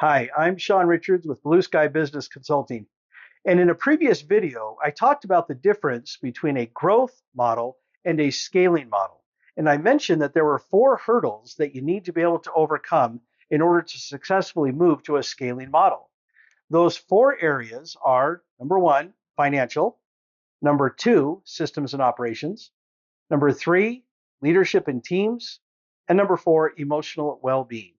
Hi, I'm Sean Richards with Blue Sky Business Consulting. And in a previous video, I talked about the difference between a growth model and a scaling model. And I mentioned that there were four hurdles that you need to be able to overcome in order to successfully move to a scaling model. Those four areas are number one, financial, number two, systems and operations, number three, leadership and teams, and number four, emotional well-being.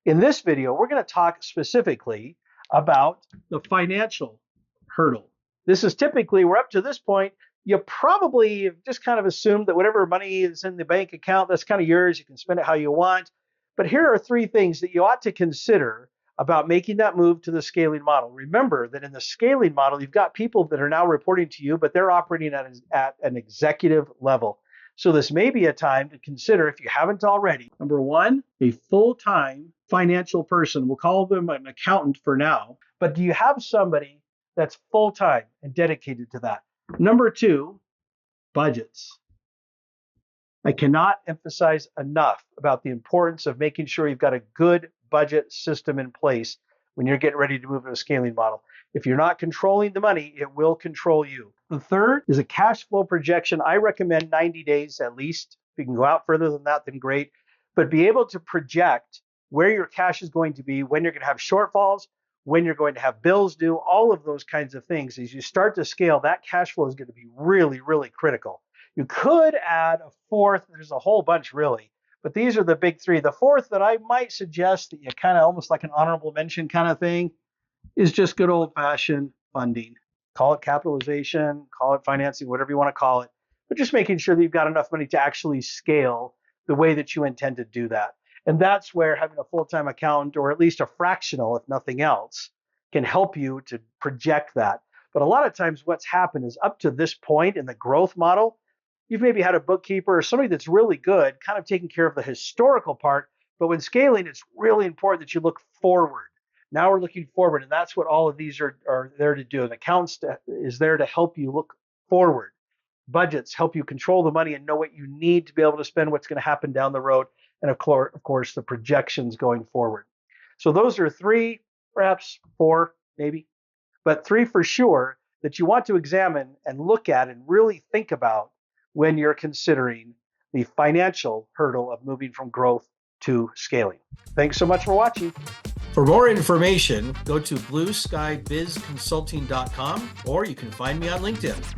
In this video, we're going to talk specifically about the financial hurdle. This is typically, we're up to this point, you probably just kind of assumed that whatever money is in the bank account, that's kind of yours. You can spend it how you want. But here are three things that you ought to consider about making that move to the scaling model. Remember that in the scaling model, you've got people that are now reporting to you, but they're operating at an executive level. So this may be a time to consider, if you haven't already, number one, a full-time financial person. We'll call them an accountant for now. But do you have somebody that's full-time and dedicated to that? Number two, budgets. I cannot emphasize enough about the importance of making sure you've got a good budget system in place when you're getting ready to move to a scaling model. If you're not controlling the money, it will control you. The third is a cash flow projection. I recommend 90 days at least. If you can go out further than that, then great. But be able to project where your cash is going to be, when you're going to have shortfalls, when you're going to have bills due, all of those kinds of things. As you start to scale, that cash flow is going to be really, really critical. You could add a fourth. There's a whole bunch really, but these are the big three. The fourth that I might suggest that you kind of almost like an honorable mention kind of thing is just good old fashioned funding. Call it capitalization, call it financing, whatever you want to call it, but just making sure that you've got enough money to actually scale the way that you intend to do that. And that's where having a full-time accountant, or at least a fractional, if nothing else, can help you to project that. But a lot of times what's happened is up to this point in the growth model, you've maybe had a bookkeeper or somebody that's really good, kind of taking care of the historical part. But when scaling, it's really important that you look forward. Now we're looking forward, and that's what all of these are there to do. An accountant is there to help you look forward. Budgets help you control the money and know what you need to be able to spend, what's going to happen down the road, and of course, the projections going forward. So those are three, perhaps four, maybe, but three for sure that you want to examine and look at and really think about when you're considering the financial hurdle of moving from growth to scaling. Thanks so much for watching. For more information, go to blueskybizconsulting.com, or you can find me on LinkedIn.